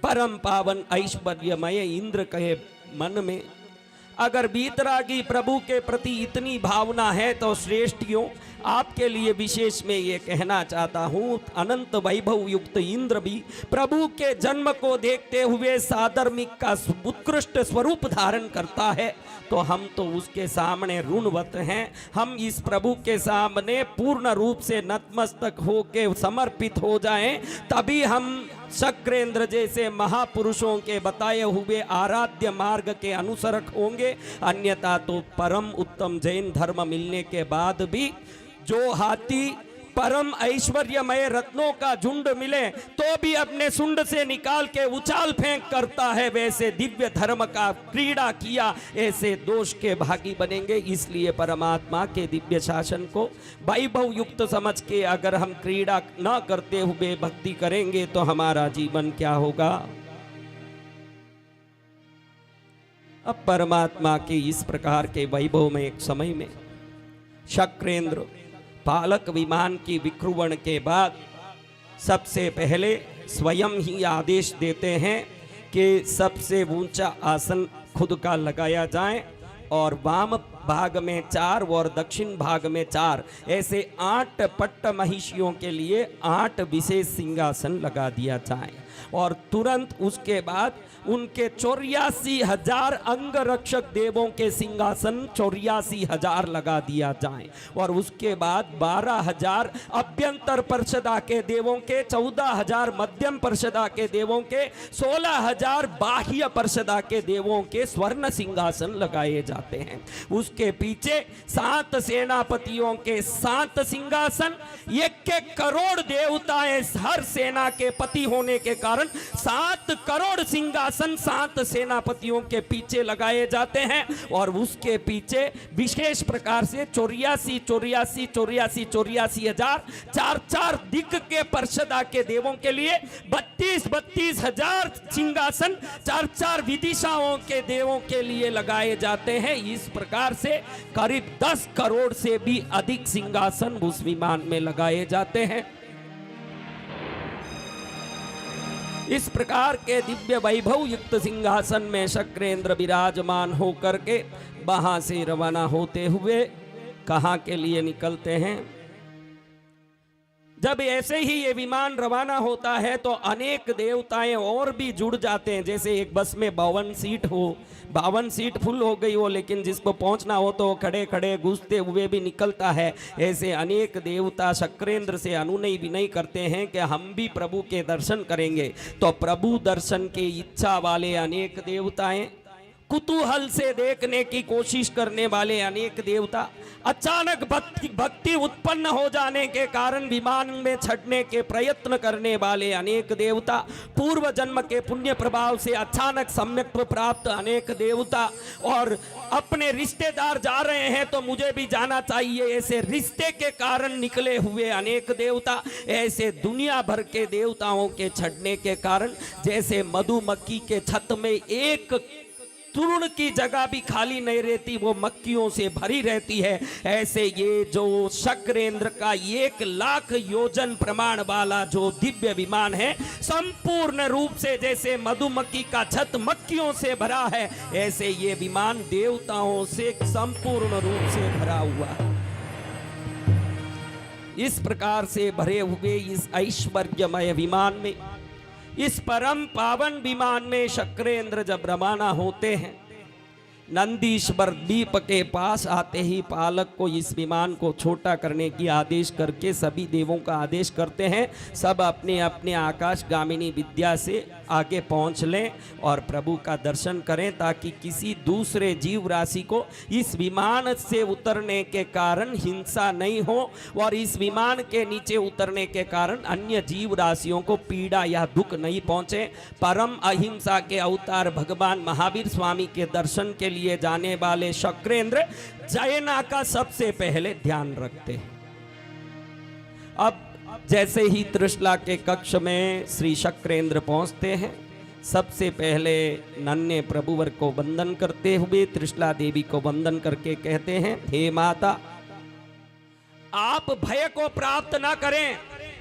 परम पावन ऐश्वर्यमय इंद्र कहे मन में, अगर बीतरागी प्रभु के प्रति इतनी भावना है तो श्रेष्ठियों आपके लिए विशेष में ये कहना चाहता हूँ, अनंत वैभव युक्त इंद्र भी प्रभु के जन्म को देखते हुए साधर्मिक का उत्कृष्ट स्वरूप धारण करता है, तो हम तो उसके सामने ऋणवत हैं। हम इस प्रभु के सामने पूर्ण रूप से नतमस्तक होके समर्पित हो जाएं, तभी हम शक्रेंद्र जैसे महापुरुषों के बताए हुए आराध्य मार्ग के अनुसरक होंगे। अन्यथा तो परम उत्तम जैन धर्म मिलने के बाद भी जो हाथी परम ऐश्वर्यमय रत्नों का झुंड मिले तो भी अपने सुंड से निकाल के उछाल फेंक करता है, वैसे दिव्य धर्म का क्रीड़ा किया ऐसे दोष के भागी बनेंगे। इसलिए परमात्मा के दिव्य शासन को वैभव युक्त समझ के अगर हम क्रीड़ा न करते हुए भक्ति करेंगे तो हमारा जीवन क्या होगा। अब परमात्मा के इस प्रकार के वैभव में एक समय में शक्रेंद्र पालक विमान की विक्रवण के बाद सबसे पहले स्वयं ही आदेश देते हैं कि सबसे ऊंचा आसन खुद का लगाया जाए और वाम भाग में 4 और दक्षिण भाग में 4 ऐसे 8 पट्ट महिषियों के लिए 8 विशेष सिंहासन लगा दिया जाए और तुरंत उसके बाद उनके 84,000 अंग रक्षक देवों के सिंहासन 84,000 लगा दिया जाए और उसके बाद 12,000 अभ्यंतर परिषदा के देवों के, 14,000 मध्यम परिषदा के देवों के, 16,000 बाह्य परिषदा के देवों के स्वर्ण सिंहासन लगाए जाते हैं। उसके पीछे 7 सेनापतियों के 7 सिंहासन, 1 करोड़ देवताएं हर सेना के पति होने के कारण 7 करोड़ सिंहासन 7 सेनापतियों के पीछे लगाए जाते हैं और उसके पीछे विशेष प्रकार से 84,000 4 दिक् के परिषदा के देवों के लिए 32,000 सिंहासन 4 विदिशाओं के देवों के लिए लगाए जाते हैं। इस प्रकार से करीब 10 करोड़ से भी अधिक सिंहासन उस विमान में लगाए जाते हैं। इस प्रकार के दिव्य वैभव युक्त सिंहासन में शक्रेंद्र विराजमान होकर के वहां से रवाना होते हुए कहां के लिए निकलते हैं। जब ऐसे ही ये विमान रवाना होता है तो अनेक देवताएं और भी जुड़ जाते हैं। जैसे एक बस में 52 सीट हो, 52 सीट फुल हो गई हो, लेकिन जिसको पहुंचना हो तो खड़े खड़े घुसते हुए भी निकलता है। ऐसे अनेक देवता शक्रेंद्र से अनुनय विनय करते हैं कि हम भी प्रभु के दर्शन करेंगे। तो प्रभु दर्शन की इच्छा वाले अनेक देवताएं, कुतूहल से देखने की कोशिश करने वाले अनेक देवता, अचानक भक्ति उत्पन्न हो जाने के कारण विमान में चढ़ने के प्रयत्न करने वाले अनेक देवता, पूर्व जन्म के पुण्य प्रभाव से अचानक सम्यक्त्व प्राप्त अनेक देवता और अपने रिश्तेदार जा रहे हैं तो मुझे भी जाना चाहिए ऐसे रिश्ते के कारण निकले हुए अनेक देवता, ऐसे दुनिया भर के देवताओं के चढ़ने के कारण जैसे मधुमक्खी के छत में एक तृण की जगह भी खाली नहीं रहती, वो मक्खियों से भरी रहती है। ऐसे ये जो शक्रेंद्र का 1 लाख योजन प्रमाण वाला जो दिव्य विमान है, संपूर्ण रूप से जैसे मधुमक्खी का छत मक्खियों से भरा है, ऐसे ये विमान देवताओं से संपूर्ण रूप से भरा हुआ है। इस प्रकार से भरे हुए इस ऐश्वर्यमय विमान में, इस परम पावन विमान में शक्रेंद्र जब रवाना होते हैं, नंदीश्वर द्वीप के पास आते ही पालक को इस विमान को छोटा करने की आदेश करके सभी देवों का आदेश करते हैं, सब अपने अपने आकाशगामिनी विद्या से आगे पहुंच लें और प्रभु का दर्शन करें, ताकि किसी दूसरे जीव राशि को इस विमान से उतरने के कारण हिंसा नहीं हो और इस विमान के नीचे उतरने के कारण अन्य जीव राशियों को पीड़ा या दुख नहीं पहुंचे। परम अहिंसा के अवतार भगवान महावीर स्वामी के दर्शन के लिए जाने वाले शक्रेंद्र जयना का सबसे पहले ध्यान रखते हैं। अब जैसे ही त्रिशला के कक्ष में श्री शक्रेंद्र पहुंचते हैं, सबसे पहले नन्हे प्रभुवर को वंदन करते हुए त्रिशला देवी को वंदन करके कहते हैं, हे माता, आप भय को प्राप्त ना करें,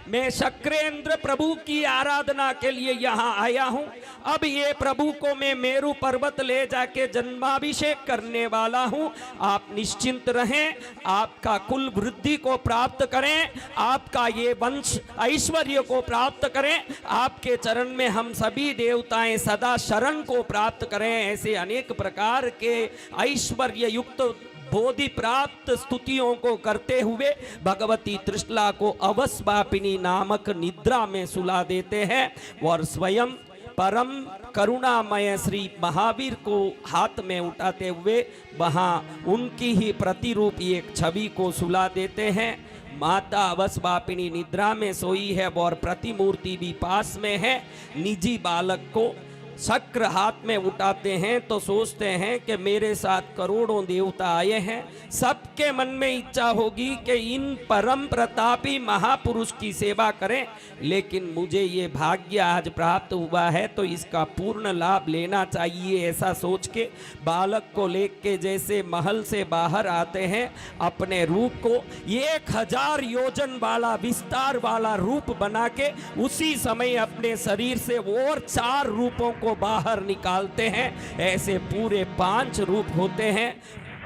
मैं शक्रेंद्र प्रभु की आराधना के लिए यहाँ आया हूँ। अब ये प्रभु को मैं मेरू पर्वत ले जाके जन्माभिषेक करने वाला हूँ। आप निश्चिंत रहें, आपका कुल वृद्धि को प्राप्त करें, आपका ये वंश ऐश्वर्य को प्राप्त करें, आपके चरण में हम सभी देवताएं सदा शरण को प्राप्त करें। ऐसे अनेक प्रकार के ऐश्वर्य युक्त बोधि प्राप्त स्तुतियों को करते हुए भगवती त्रिशला को अवस्वापिनी नामक निद्रा में सुला देते हैं और स्वयं परम करुणामय श्री महावीर को हाथ में उठाते हुए वहाँ उनकी ही प्रतिरूप एक छवि को सुला देते हैं। माता अवस्वापिनी निद्रा में सोई है और प्रतिमूर्ति भी पास में है। निजी बालक को चक्र हाथ में उठाते हैं तो सोचते हैं कि मेरे साथ करोड़ों देवता आए हैं, सबके मन में इच्छा होगी कि इन परम प्रतापी महापुरुष की सेवा करें, लेकिन मुझे ये भाग्य आज प्राप्त हुआ है तो इसका पूर्ण लाभ लेना चाहिए। ऐसा सोच के बालक को लेके जैसे महल से बाहर आते हैं, अपने रूप को 1000 योजन वाला विस्तार वाला रूप बना के उसी समय अपने शरीर से और 4 रूपों को बाहर निकालते हैं। ऐसे पूरे 5 रूप होते हैं।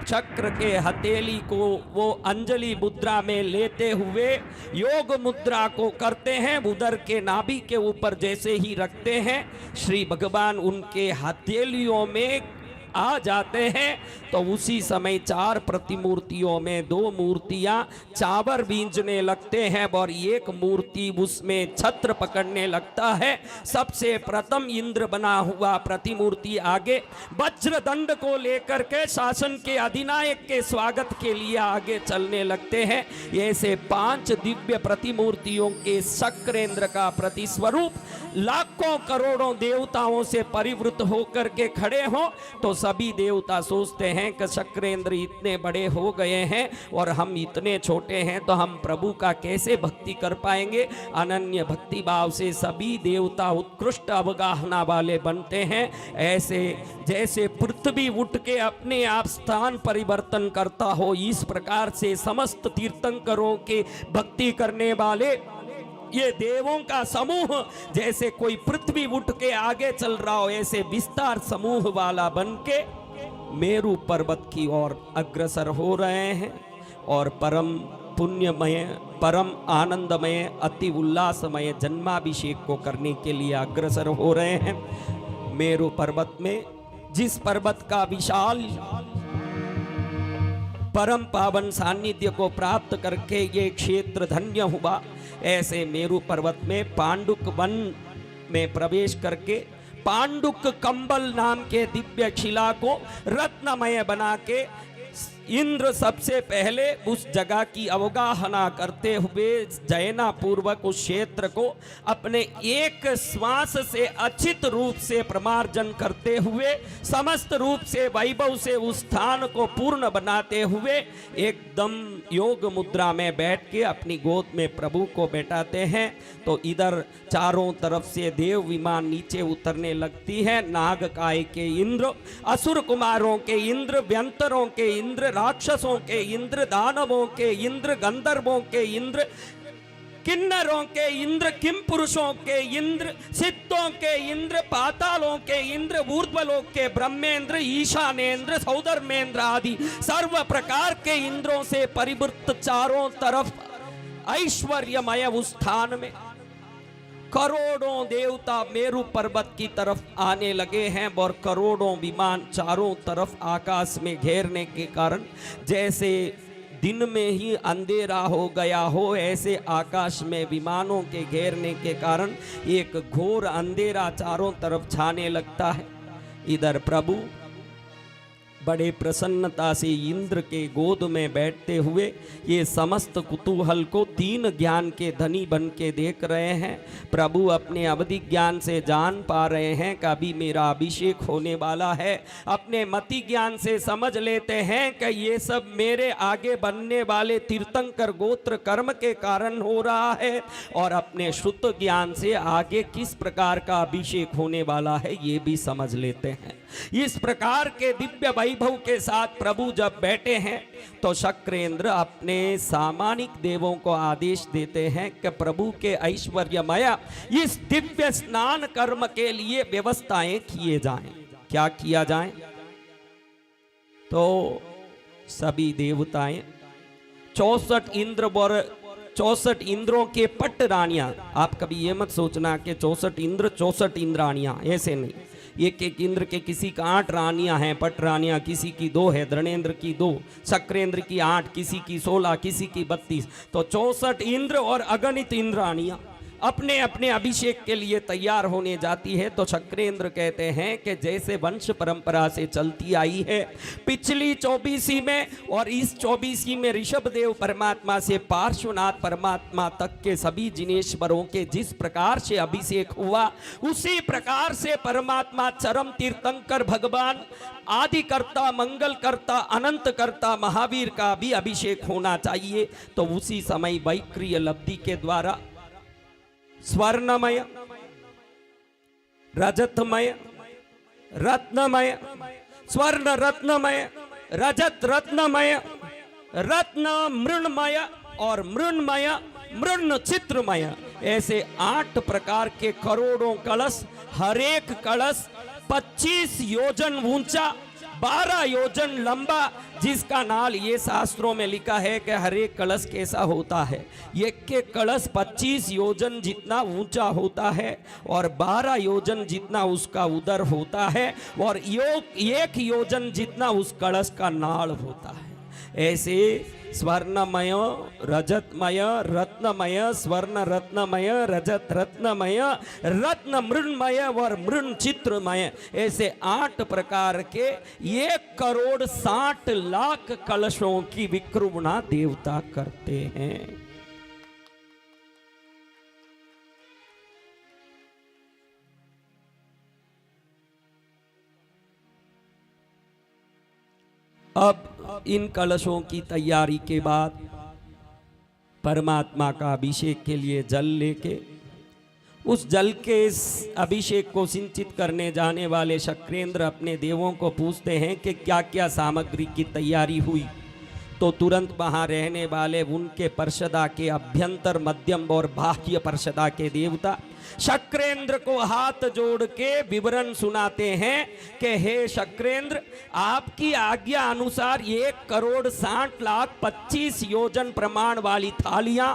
चक्र के हथेली को वो अंजलि मुद्रा में लेते हुए योग मुद्रा को करते हैं। उदर के नाभि के ऊपर जैसे ही रखते हैं, श्री भगवान उनके हथेलियों में आ जाते हैं तो उसी समय 4 प्रतिमूर्तियों में 2 मूर्तियां चावर बींजने लगते हैं और एक मूर्ति उसमें छत्र पकड़ने लगता है। सबसे प्रथम इंद्र बना हुआ प्रतिमूर्ति आगे वज्र दंड को लेकर के शासन के अधिनायक के स्वागत के लिए आगे चलने लगते हैं। ऐसे 5 दिव्य प्रतिमूर्तियों के शक्रेंद्र का प्रतिस्वरूप लाखों करोड़ों देवताओं से परिवृत होकर के खड़े हों तो सभी देवता सोचते हैं कि शक्रेंद्र इतने बड़े हो गए हैं और हम इतने छोटे हैं तो हम प्रभु का कैसे भक्ति कर पाएंगे। अनन्य भक्ति भाव से सभी देवता उत्कृष्ट अवगाहना वाले बनते हैं। ऐसे जैसे पृथ्वी उठ के अपने आप स्थान परिवर्तन करता हो, इस प्रकार से समस्त तीर्थंकरों के भक्ति करने वाले ये देवों का समूह जैसे कोई पृथ्वी उठ के आगे चल रहा हो, ऐसे विस्तार समूह वाला बन के मेरू पर्वत की ओर अग्रसर हो रहे हैं और परम पुण्यमय, परम आनंदमय, अति उल्लासमय जन्माभिषेक को करने के लिए अग्रसर हो रहे हैं। मेरू पर्वत में जिस पर्वत का विशाल परम पावन सानिध्य को प्राप्त करके ये क्षेत्र धन्य हुआ, ऐसे मेरू पर्वत में पांडुक वन में प्रवेश करके पांडुक कंबल नाम के दिव्य शिला को रत्नमय बना के इंद्र सबसे पहले उस जगह की अवगाहना करते हुए जयना पूर्वक उस क्षेत्र को अपने एक श्वास से अचित रूप से प्रमार्जन करते हुए समस्त रूप से वैभव से उस स्थान को पूर्ण बनाते हुए एकदम योग मुद्रा में बैठ के अपनी गोद में प्रभु को बैठाते हैं। तो इधर चारों तरफ से देव विमान नीचे उतरने लगती है। नागकाय के इंद्र, असुर कुमारों के इंद्र, व्यंतरों के इंद्र, राक्षसों के इंद्र, दानवों के इंद्र, गंधर्वों के इंद्र, किन्नरों के इंद्र, किम पुरुषों के इंद्र, सिद्धों के इंद्र, पातालों के इंद्र, ऊर्ध्वलोक के ब्रह्मेंद्र, ईशानेन्द्र, सौधर्मेंद्र आदि सर्व प्रकार के इंद्रों से परिवृत चारों तरफ ऐश्वर्यमय उस स्थान में करोड़ों देवता मेरू पर्वत की तरफ आने लगे हैं और करोड़ों विमान चारों तरफ आकाश में घेरने के कारण जैसे दिन में ही अंधेरा हो गया हो, ऐसे आकाश में विमानों के घेरने के कारण एक घोर अंधेरा चारों तरफ छाने लगता है। इधर प्रभु बड़े प्रसन्नता से इंद्र के गोद में बैठते हुए ये समस्त कुतूहल को 3 ज्ञान के धनी बन के देख रहे हैं। प्रभु अपने अवधि ज्ञान से जान पा रहे हैं कि अभी मेरा अभिषेक होने वाला है। अपने मति ज्ञान से समझ लेते हैं कि ये सब मेरे आगे बनने वाले तीर्थंकर गोत्र कर्म के कारण हो रहा है और अपने श्रुत ज्ञान से आगे किस प्रकार का अभिषेक होने वाला है ये भी समझ लेते हैं। इस प्रकार के दिव्य वैभव के साथ प्रभु जब बैठे हैं तो शक्रेंद्र अपने सामानिक देवों को आदेश देते हैं कि प्रभु के ऐश्वर्यमय इस दिव्य स्नान कर्म के लिए व्यवस्थाएं किए जाएं। क्या किया जाए? तो सभी देवताएं 64 इंद्र और 64 इंद्रों के पट रानियां, आप कभी ये मत सोचना कि 64 इंद्र 64 इंद्राणियां, ऐसे नहीं। एक एक इंद्र के किसी का 8 रानियां हैं, पट रानियां, किसी की 2 है, द्रणेन्द्र की 2, शक्रेंद्र की 8, किसी की 16, किसी की 32। तो 64 इंद्र और अगणित इंद्राणियां अपने अपने अभिषेक के लिए तैयार होने जाती है। तो शक्रेंद्र कहते हैं कि जैसे वंश परंपरा से चलती आई है, पिछली 24वीं में और इस 24वीं में ऋषभ देव परमात्मा से पार्श्वनाथ परमात्मा तक के सभी जिनेश्वरों के जिस प्रकार से अभिषेक हुआ, उसी प्रकार से परमात्मा चरम तीर्थंकर भगवान आदिकर्ता, मंगलकर्ता, अनंतकर्ता महावीर का भी अभिषेक होना चाहिए। तो उसी समय वैक्रिय लब्धि के द्वारा स्वर्णमय, रजतमय, रत्नमय, स्वर्ण रत्नमय, रजत रत्नमय, रत्न मृणमय और मृणमय, मृण चित्रमय, ऐसे 8 प्रकार के करोड़ों कलश, हर एक कलश 25 योजन ऊंचा, 12 योजन लंबा, जिसका नाल ये शास्त्रों में लिखा है कि हर एक कलश कैसा होता है। एक के कलश 25 योजन जितना ऊंचा होता है और 12 योजन जितना उसका उदर होता है और 1 योजन जितना उस कलश का नाल होता है। ऐसे स्वर्णमय, रजतमय, रत्नमय, स्वर्ण रत्नमय, रजत रत्नमय, रत्न मृणमय और मृण चित्रमय, ऐसे 8 प्रकार के 1,60,00,000 कलशों की विक्रमणा देवता करते हैं। अब इन कलशों की तैयारी के बाद परमात्मा का अभिषेक के लिए जल लेके उस जल के अभिषेक को सिंचित करने जाने वाले शक्रेंद्र अपने देवों को पूछते हैं कि क्या क्या सामग्री की तैयारी हुई। तो तुरंत वहाँ रहने वाले उनके पर्षदा के अभ्यंतर, मध्यम और बाह्य पर्षदा के देवता शक्रेंद्र को हाथ जोड़ के विवरण सुनाते हैं कि हे शक्रेंद्र, आपकी आज्ञा अनुसार 1,60,25 योजन प्रमाण वाली थालियां,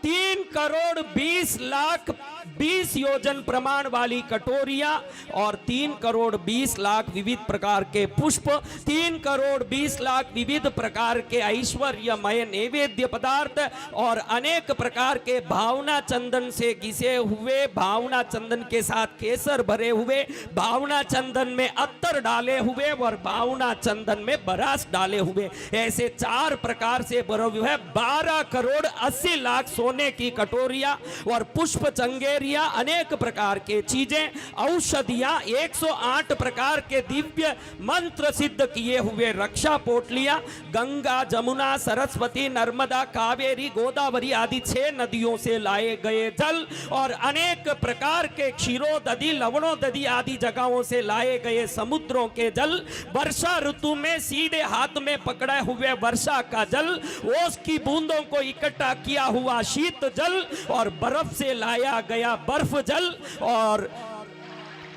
3,20,20 योजन प्रमाण वाली कटोरियां और 3,20,00,000 विविध प्रकार के पुष्प, 3,20,00,000 विविध प्रकार के ऐश्वर्यमय नैवेद्य पदार्थ और अनेक प्रकार के भावना चंदन से घिसे हुए, भावना चंदन के साथ केसर भरे हुए, भावना चंदन में अत्तर डाले हुए और भावना चंदन में बरास डाले हुए, ऐसे 4 प्रकार से भरे हुए 12,80,00,000 सोने की कटोरियां और पुष्प चंगेरिया, अनेक प्रकार के चीजें, औषधियां, 108 प्रकार के दिव्य मंत्र सिद्ध किए हुए रक्षा पोटलियां, गंगा, जमुना, सरस्वती, नर्मदा, कावेरी, गोदावरी आदि 6 नदियों से लाए गए जल और अनेक प्रकार के क्षीरोदधि, लवणोदधि आदि जगहों से लाए गए समुद्रों के जल, वर्षा ऋतु में सीधे हाथ में पकड़े हुए वर्षा का जल, ओस की बूंदों को इकट्ठा किया हुआ शीत जल और बर्फ से लाया गया बर्फ जल और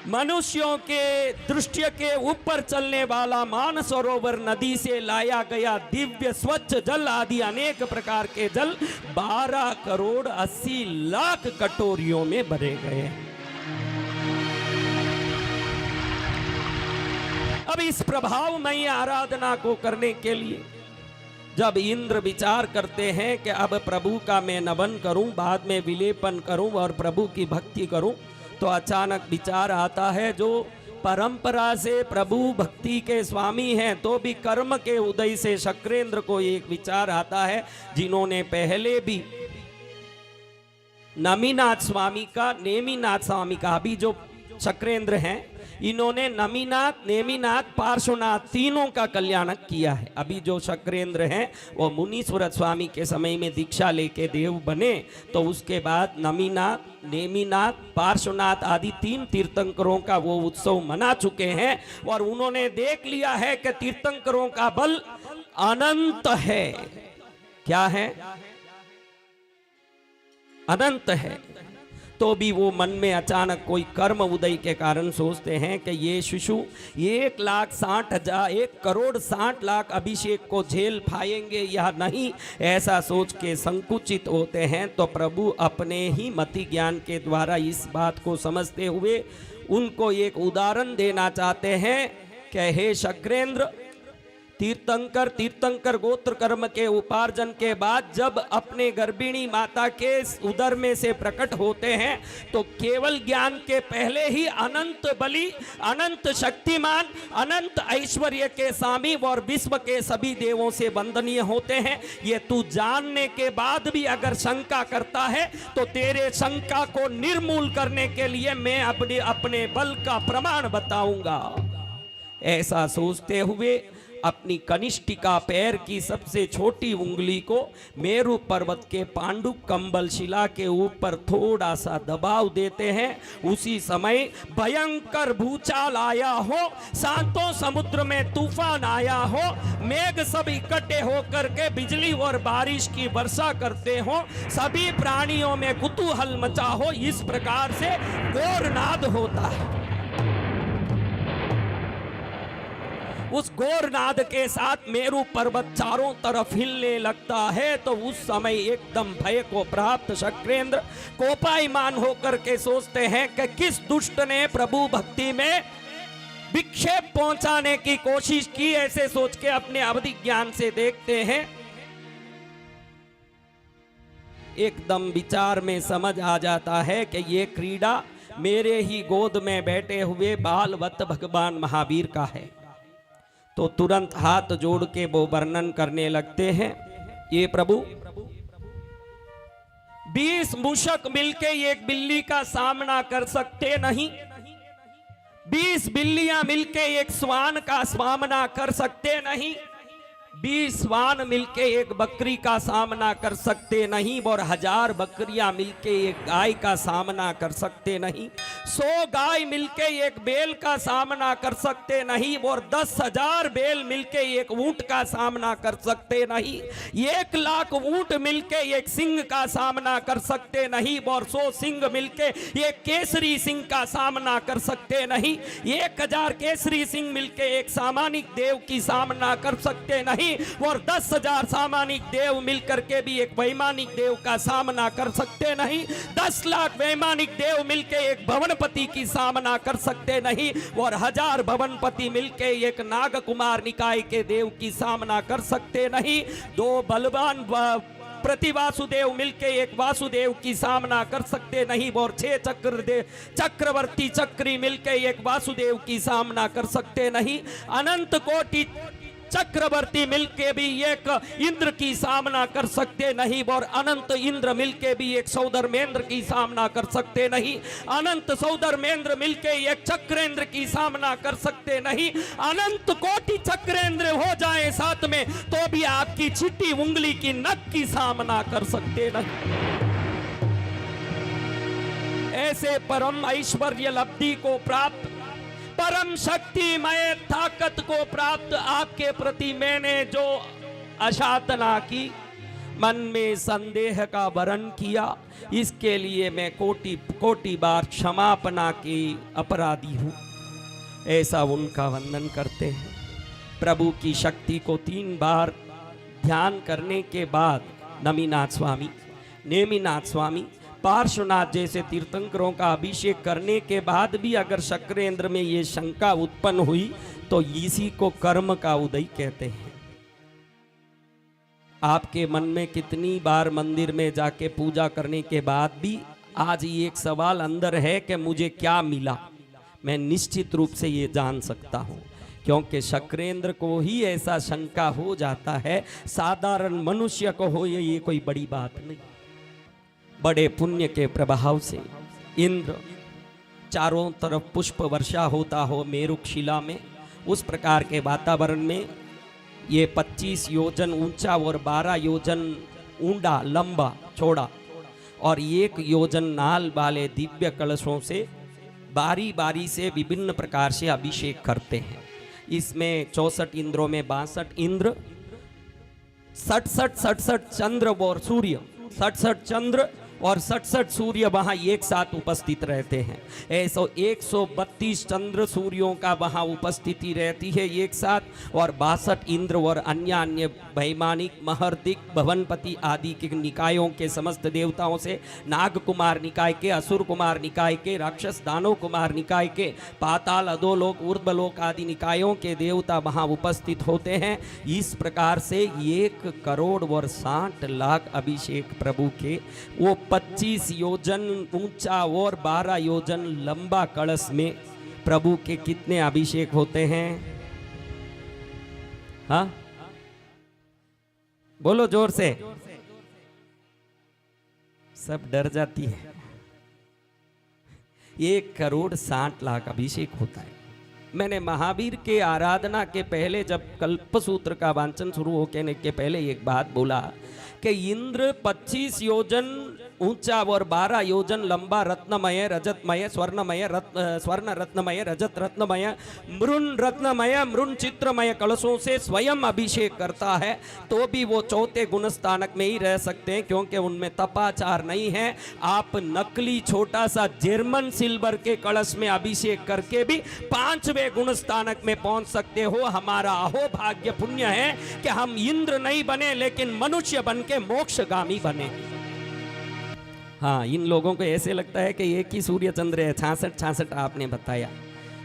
मनुष्यों के दृष्टि के ऊपर चलने वाला मानसरोवर नदी से लाया गया दिव्य स्वच्छ जल आदि अनेक प्रकार के जल 12,80,00,000 कटोरियों में भरे गए। अब इस प्रभावमयी आराधना को करने के लिए जब इंद्र विचार करते हैं कि अब प्रभु का मैं नमन करूं, बाद में विलेपन करूं और प्रभु की भक्ति करूं, तो अचानक विचार आता है, जो परंपरा से प्रभु भक्ति के स्वामी हैं तो भी कर्म के उदय से शक्रेंद्र को एक विचार आता है, जिन्होंने पहले भी नेमिनाथ स्वामी का, अभी जो शक्रेंद्र हैं, इन्होंने नमीनाथ, नेमिनाथ, पार्श्वनाथ तीनों का कल्याण किया है। अभी जो शक्रेंद्र हैं वो मुनीश्वर स्वामी के समय में दीक्षा लेके देव बने, तो उसके बाद नमीनाथ, नेमिनाथ, पार्श्वनाथ आदि 3 तीर्थंकरों का वो उत्सव मना चुके हैं और उन्होंने देख लिया है कि तीर्थंकरों का बल अनंत है। क्या है? अनंत है। तो भी वो मन में अचानक कोई कर्म उदय के कारण सोचते हैं कि ये शिशु 1,60,000 1,60,00,000 अभिषेक को झेल पाएंगे या नहीं, ऐसा सोच के संकुचित होते हैं। तो प्रभु अपने ही मति ज्ञान के द्वारा इस बात को समझते हुए उनको एक उदाहरण देना चाहते हैं कि हे शक्रेंद्र, तीर्थंकर गोत्र कर्म के उपार्जन के बाद जब अपने गर्भिणी माता के उदर में से प्रकट होते हैं तो केवल ज्ञान के पहले ही अनंत बली, अनंत शक्तिमान, अनंत ऐश्वर्य के स्वामी और विश्व के सभी देवों से वंदनीय होते हैं। ये तू जानने के बाद भी अगर शंका करता है तो तेरे शंका को निर्मूल करने के लिए मैं अपने बल का प्रमाण बताऊंगा। ऐसा सोचते हुए अपनी कनिष्ठिका पैर की सबसे छोटी उंगली को मेरु पर्वत के पांडु कंबल शिला के ऊपर थोड़ा सा दबाव देते हैं। उसी समय भयंकर भूचाल आया हो, शांतों समुद्र में तूफान आया हो, मेघ सब इकट्ठे होकर के बिजली और बारिश की वर्षा करते हो, सभी प्राणियों में कुतूहल मचा हो, इस प्रकार से घोरनाद होता है। उस घोरनाद के साथ मेरु पर्वत चारों तरफ हिलने लगता है। तो उस समय एकदम भय को प्राप्त शक्रेंद्र कोपायमान होकर के सोचते हैं कि किस दुष्ट ने प्रभु भक्ति में विक्षेप पहुंचाने की कोशिश की। ऐसे सोच के अपने अवधि ज्ञान से देखते हैं, एकदम विचार में समझ आ जाता है कि ये क्रीड़ा मेरे ही गोद में बैठे हुए बालवत भगवान महावीर का है। तो तुरंत हाथ जोड़ के वो वर्णन करने लगते हैं, ये प्रभु 20 मूषक मिलके एक बिल्ली का सामना कर सकते नहीं, 20 बिल्लियां मिलके एक श्वान का सामना कर सकते नहीं, 20 श्वान मिलके एक बकरी का सामना कर सकते नहीं, और 1000 बकरियां मिलके एक गाय का सामना कर सकते नहीं, 100 गाय मिलके एक बैल का सामना कर सकते नहीं, और 10,000 बैल मिलके एक ऊंट का सामना कर सकते नहीं, 1,00,000 ऊंट मिलके एक सिंह का सामना कर सकते नहीं, और 100 सिंह मिलके एक केसरी सिंह का सामना कर सकते नहीं, 1,000 केसरी सिंह मिलके एक सामानिक देव की सामना कर सकते नहीं, और 10,000 सामानिक देव मिलकर के भी एक वैमानिक देव का सामना कर सकते नहीं, 10 लाख वैमानिक देव मिलके एक भवनपति की सामना कर सकते नहीं, और 1000 भवनपति मिलके एक नाग कुमार निकाय के देव की सामना कर सकते नहीं, 2 बलवान प्रति वासुदेव मिलके एक वासुदेव की सामना कर सकते नहीं, और 6 चक्रवर्ती चक्री मिलके एक वासुदेव की सामना कर सकते नहीं, अनंत कोटि चक्रवर्ती मिलके भी एक इंद्र की सामना कर सकते नहीं, और अनंत इंद्र मिलके भी एक सौधर्मेंद्र की सामना कर सकते नहीं, अनंत सौधर्मेंद्र मिलके एक चक्रेंद्र की सामना कर सकते नहीं, अनंत कोटि चक्रेंद्र हो जाए साथ में तो भी आपकी छिटी उंगली की नख की सामना कर सकते नहीं। ऐसे परम ऐश्वर्य लब्धि को प्राप्त, परम शक्तिमय ताकत को प्राप्त आपके प्रति मैंने जो अशातना की, मन में संदेह का वरण किया, इसके लिए मैं कोटि कोटि बार क्षमापना की अपराधी हूँ। ऐसा उनका वंदन करते हैं। प्रभु की शक्ति को 3 बार ध्यान करने के बाद नमीनाथ स्वामी, नेमिनाथ स्वामी, पार्श्वनाथ जैसे तीर्थंकरों का अभिषेक करने के बाद भी अगर शक्रेंद्र में ये शंका उत्पन्न हुई तो इसी को कर्म का उदय कहते हैं। आपके मन में कितनी बार मंदिर में जाके पूजा करने के बाद भी आज ये एक सवाल अंदर है कि मुझे क्या मिला? मैं निश्चित रूप से ये जान सकता हूँ, क्योंकि शक्रेंद्र को ही ऐसा शंका हो जाता है। साधारण मनुष्य को हो ये कोई बड़ी बात नहीं। बड़े पुण्य के प्रभाव से इंद्र चारों तरफ पुष्प वर्षा होता हो मेरुक शिला में, उस प्रकार के वातावरण में ये 25 योजन ऊंचा और 12 योजन ऊंडा लंबा चौड़ा और 1 योजन नाल वाले दिव्य कलशों से बारी बारी से विभिन्न प्रकार से अभिषेक करते हैं। इसमें 64 इंद्रों में 62 इंद्र, 67 चंद्र और सूर्य, 67 चंद्र और 67 सूर्य वहाँ एक साथ उपस्थित रहते हैं। ऐसा 132 चंद्र सूर्यों का वहाँ उपस्थिति रहती है एक साथ, और 62 इंद्र और अन्य वैमानिक महर्दिक भवनपति आदि के निकायों के समस्त देवताओं से, नाग कुमार निकाय के, असुर कुमार निकाय के, राक्षस दानव कुमार निकाय के, पाताल अधोलोक ऊर्ध्वलोक आदि निकायों के देवता वहाँ उपस्थित होते हैं। इस प्रकार से 1 करोड़ और 60 लाख अभिषेक प्रभु के वो 25 योजन ऊंचा और 12 योजन लंबा कलश में प्रभु के कितने अभिषेक होते हैं? हाँ, बोलो जोर से, सब डर जाती है। 1 करोड़ 60 लाख अभिषेक होता है। मैंने महावीर के आराधना के पहले जब कल्पसूत्र का वांचन शुरू होने के पहले एक बात बोला कि इंद्र 25 योजन ऊंचा और 12 योजन लंबा रत्नमय रजतमय स्वर्णमय स्वर्ण रत्नमय रजत रत्नमय मृण रत्नमय मृण चित्रमय कलशों से स्वयं अभिषेक करता है, तो भी वो चौथे गुणस्थानक में ही रह सकते हैं, क्योंकि उनमें तपाचार नहीं है। आप नकली छोटा सा जर्मन सिल्वर के कलश में अभिषेक करके भी 5वें गुणस्थानक में पहुंच सकते हो। हमारा अहो भाग्य पुण्य है कि हम इंद्र नहीं बने, लेकिन मनुष्य बन के मोक्षगामी बने। हाँ, इन लोगों को ऐसे लगता है कि एक ही सूर्य चंद्र है, 66 आपने बताया।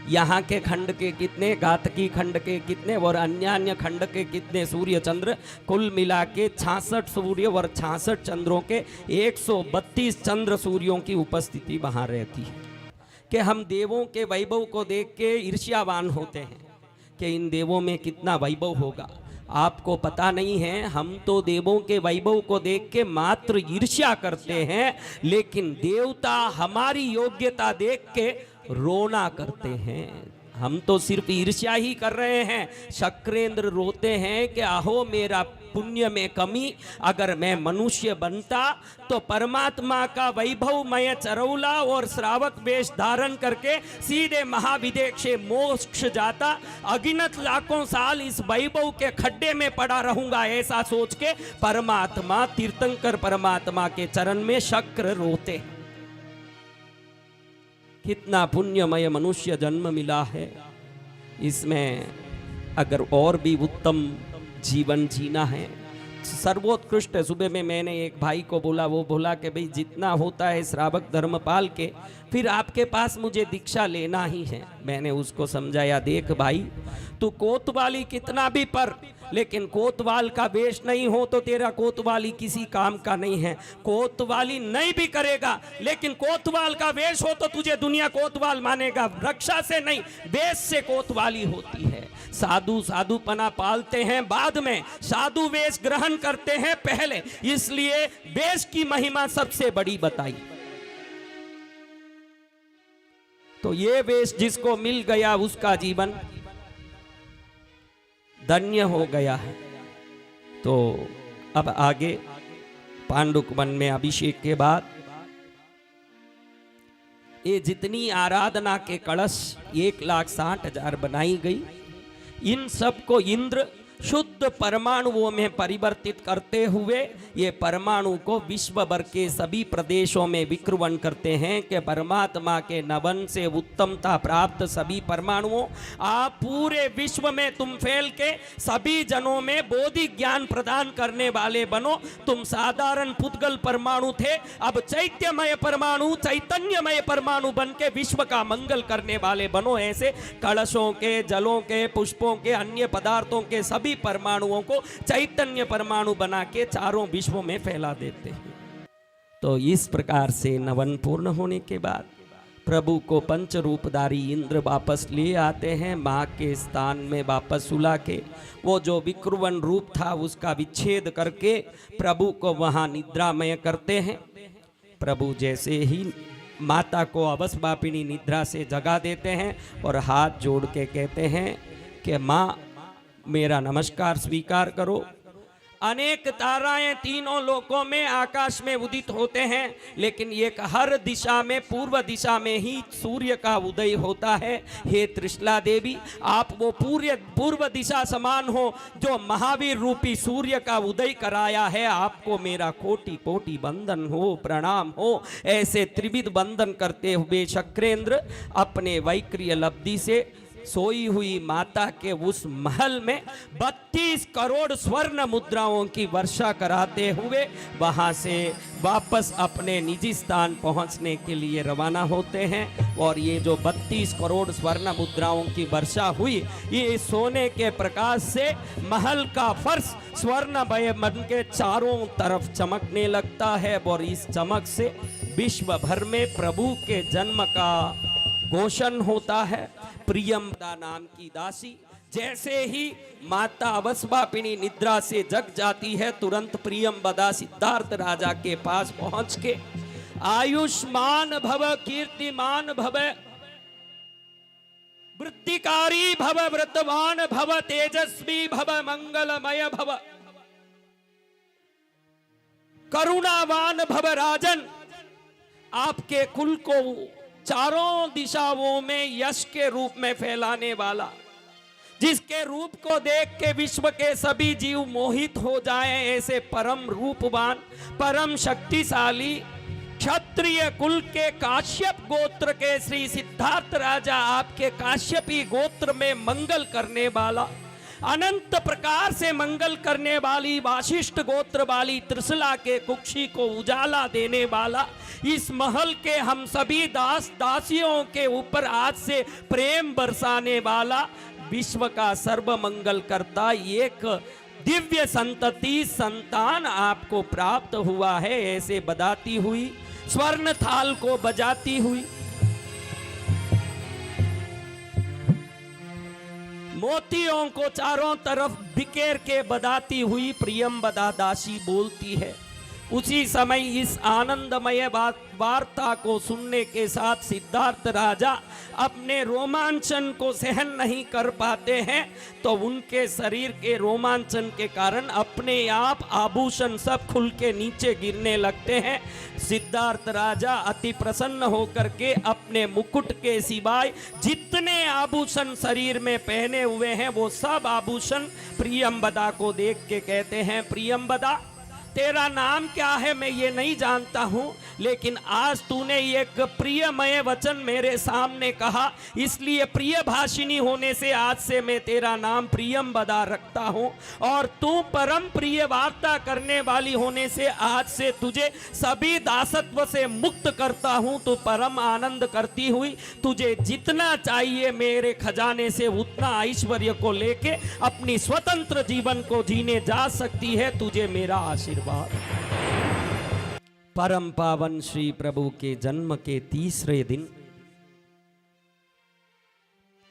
यहाँ के खंड के कितने, घातकी खंड के कितने और अन्य खंड के कितने सूर्य चंद्र, कुल मिला के 66 सूर्य और 66 चंद्रों के 132 चंद्र सूर्यों की उपस्थिति वहाँ रहती है। कि हम देवों के वैभव को देख के ईर्ष्यावान होते हैं कि इन देवों में कितना वैभव होगा। आपको पता नहीं है, हम तो देवों के वैभव को देख के मात्र ईर्ष्या करते हैं, लेकिन देवता हमारी योग्यता देख के रोना करते हैं। हम तो सिर्फ ईर्ष्या ही कर रहे हैं। शक्रेंद्र रोते हैं कि आहो मेरा पुण्य में कमी, अगर मैं मनुष्य बनता तो परमात्मा का वैभव मैं चरौला और श्रावक वेश धारण करके सीधे महाविदेश से मोक्ष जाता। अगिनत लाखों साल इस वैभव के खड्डे में पड़ा रहूंगा, ऐसा सोच के परमात्मा तीर्थंकर परमात्मा के चरण में शक्र रोते। कितना पुण्यमय मनुष्य जन्म मिला है। इसमें अगर और भी उत्तम जीवन जीना है, सर्वोत्कृष्ट। सुबह में मैंने एक भाई को बोला, वो बोला कि भाई जितना होता है श्रावक धर्मपाल के, फिर आपके पास मुझे दीक्षा लेना ही है। मैंने उसको समझाया, देख भाई तू कोतवाली कितना भी पर, लेकिन कोतवाल का वेश नहीं हो तो तेरा कोतवाली किसी काम का नहीं है। कोतवाली नहीं भी करेगा, लेकिन कोतवाल का वेश हो तो तुझे दुनिया कोतवाल मानेगा। रक्षा से नहीं, वेश से कोतवाली होती है। साधु साधुपना पालते हैं बाद में, साधु वेश ग्रहण करते हैं पहले, इसलिए वेश की महिमा सबसे बड़ी बताई। तो ये वेश जिसको मिल गया उसका जीवन धन्य हो गया है। तो अब आगे पांडुक वन में अभिषेक के बाद ये जितनी आराधना के कलश 1,60,000 बनाई गई, इन सब को इंद्र शुद्ध परमाणुओं में परिवर्तित करते हुए ये परमाणु को विश्व भर के सभी प्रदेशों में विक्रमण करते हैं कि परमात्मा के नवन से उत्तमता प्राप्त सभी परमाणुओं आप पूरे विश्व में तुम फैल के सभी जनों में बोधि ज्ञान प्रदान करने वाले बनो। तुम साधारण पुद्गल परमाणु थे, अब चैत्यमय परमाणु, चैतन्यमय परमाणु बन के विश्व का मंगल करने वाले बनो। ऐसे कलशों के, जलों के, पुष्पों के, अन्य पदार्थों के सभी परमाणुओं को चैतन्य परमाणु बना के चारों विश्वों में फैला देते हैं। तो इस प्रकार से नवन पूर्ण होने के बाद प्रभु को पंच रूपधारी इंद्र वापस ले आते हैं, माँ के स्थान में वापस सुला के। वो जो विक्रमण रूप था उसका विच्छेद करके प्रभु को वहाँ निद्रामय करते हैं। प्रभु जैसे ही माता को अवसवापिनी निद्रा से जगा देते हैं और हाथ जोड़ के कहते हैं कि माँ मेरा नमस्कार स्वीकार करो। अनेक ताराएं तीनों लोकों में आकाश में उदित होते हैं, लेकिन एक हर दिशा में पूर्व दिशा में ही सूर्य का उदय होता है। हे त्रिशला देवी, आप वो पूर्व दिशा समान हो जो महावीर रूपी सूर्य का उदय कराया है। आपको मेरा कोटि कोटि वंदन हो, प्रणाम हो। ऐसे त्रिविध वंदन करते हुए शक्रेंद्र अपने वैक्रिय लब्धि से सोई हुई माता के उस महल में 32 करोड़ स्वर्ण मुद्राओं की वर्षा कराते हुए वहां से वापस अपने निजी स्थान पहुंचने के लिए रवाना होते हैं। और ये जो 32 करोड़ स्वर्ण मुद्राओं की वर्षा हुई, ये सोने के प्रकाश से महल का फर्श स्वर्णमय बन के चारों तरफ चमकने लगता है। और इस चमक से विश्व भर में प्रभु के जन्म का घोषण होता है। प्रियंबदा नाम की दासी जैसे ही माता अवसवापिनी निद्रा से जग जाती है, तुरंत प्रियंबदा सिद्धार्थ राजा के पास पहुंच के आयुष्मान भव, कीर्तिमान भव, वृत्तिकारी भव, व्रतवान भव, तेजस्वी भव, मंगलमय भव, करुणावान भव राजन। आपके कुल को चारों दिशाओं में यश के रूप में फैलाने वाला, जिसके रूप को देख के विश्व के सभी जीव मोहित हो जाएं, ऐसे परम रूपवान, परम शक्तिशाली क्षत्रिय कुल के काश्यप गोत्र के श्री सिद्धार्थ राजा, आपके काश्यपी गोत्र में मंगल करने वाला, अनंत प्रकार से मंगल करने वाली वाशिष्ठ गोत्र वाली त्रिशला के कुक्षी को उजाला देने वाला, इस महल के हम सभी दास दासियों के ऊपर आज से प्रेम बरसाने वाला, विश्व का सर्व मंगल करता एक दिव्य संतति संतान आपको प्राप्त हुआ है। ऐसे बधाती हुई, स्वर्ण थाल को बजाती हुई, मोतियों को चारों तरफ बिखेर के बधाती हुई प्रियंबदा दासी बोलती है। उसी समय इस आनंदमय वार्ता को सुनने के साथ सिद्धार्थ राजा अपने रोमांचन को सहन नहीं कर पाते हैं, तो उनके शरीर के रोमांचन के कारण अपने आप आभूषण सब खुल के नीचे गिरने लगते हैं। सिद्धार्थ राजा अति प्रसन्न होकर के अपने मुकुट के सिवाय जितने आभूषण शरीर में पहने हुए हैं वो सब आभूषण प्रियंबदा को देख के कहते हैं, प्रियंबदा तेरा नाम क्या है मैं ये नहीं जानता हूँ, लेकिन आज तूने एक प्रियमय वचन मेरे सामने कहा, इसलिए प्रिय भाषिनी होने से आज से मैं तेरा नाम प्रियंबदा रखता हूँ। और तू परम प्रिय वार्ता करने वाली होने से आज से तुझे सभी दासत्व से मुक्त करता हूँ। तू परम आनंद करती हुई तुझे जितना चाहिए मेरे खजाने से उतना ऐश्वर्य को लेके अपनी स्वतंत्र जीवन को जीने जा सकती है। तुझे मेरा आशीर्वाद। परम पावन श्री प्रभु के जन्म के तीसरे दिन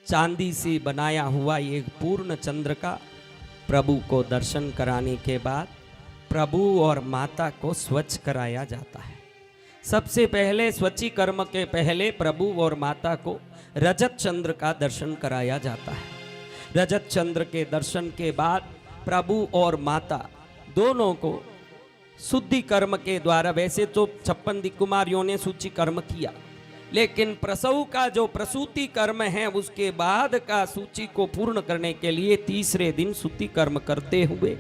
चांदी से बनाया हुआ एक पूर्ण चंद्र का प्रभु को दर्शन कराने के बाद प्रभु और माता को स्वच्छ कराया जाता है। सबसे पहले स्वच्छीकर्म के पहले प्रभु और माता को रजत चंद्र का दर्शन कराया जाता है। रजत चंद्र के दर्शन के बाद प्रभु और माता दोनों को शुद्धि कर्म के द्वारा, वैसे तो 56 दिक्कुमारियों ने सूची कर्म किया, लेकिन प्रसव का जो प्रसूति कर्म है उसके बाद का सूची को पूर्ण करने के लिए तीसरे दिन शुद्धि कर्म करते हुए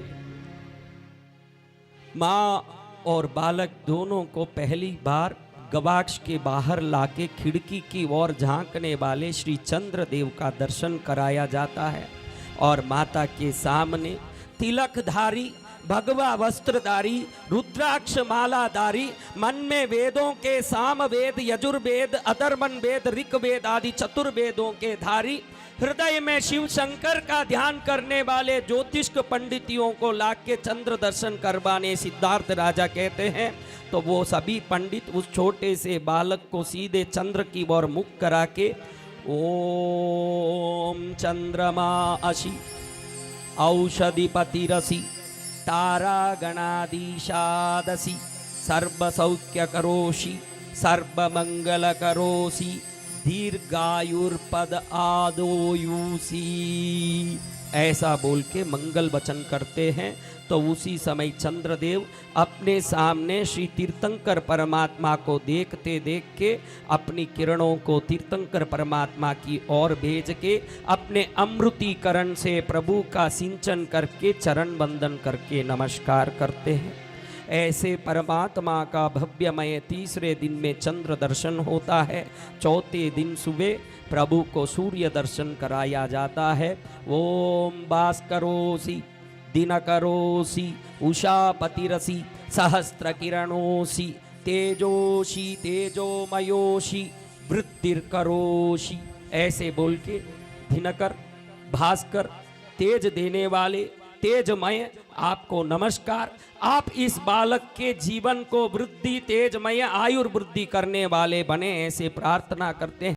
माँ और बालक दोनों को पहली बार गवाक्ष के बाहर लाके खिड़की की ओर झांकने वाले श्री चंद्रदेव का दर्शन कराया जाता है। और माता के सामने तिलकधारी, भगवा वस्त्रधारी, रुद्राक्ष मालाधारी, मन में वेदों के साम वेद, यजुर्वेद, अधर्वण वेद, ऋग्वेद आदि चतुर्वेदों के धारी, हृदय में शिव शंकर का ध्यान करने वाले ज्योतिष्क पंडितियों को लाके चंद्र दर्शन करवाने सिद्धार्थ राजा कहते हैं। तो वो सभी पंडित उस छोटे से बालक को सीधे चंद्र की ओर मुख करा के ओम चंद्रमा अशी औषधिपति रसी तारा गणाधीशादसी सर्व सौख्य करोषि सर्वमंगल करोसी दीर्घायुर्पद आदोयुसी। ऐसा बोल के मंगल वचन करते हैं। तो उसी समय चंद्रदेव अपने सामने श्री तीर्थंकर परमात्मा को देखते देख के अपनी किरणों को तीर्थंकर परमात्मा की ओर भेज के अपने अमृतीकरण से प्रभु का सिंचन करके चरण वंदन करके नमस्कार करते हैं। ऐसे परमात्मा का भव्यमय तीसरे दिन में चंद्र दर्शन होता है। चौथे दिन सुबह प्रभु को सूर्य दर्शन कराया जाता है। ओम भास्करोसी दिनकरोसी उषापतिरसी सहस्त्र किरणोसी तेजोशी तेजोमयोशी वृत्तिर्करोशी। ऐसे बोल के दिनकर भास्कर तेज देने वाले तेजमय आपको नमस्कार। आप इस बालक के जीवन को वृद्धि तेजमय आयुर्वृद्धि करने वाले बने, ऐसे प्रार्थना करते हैं।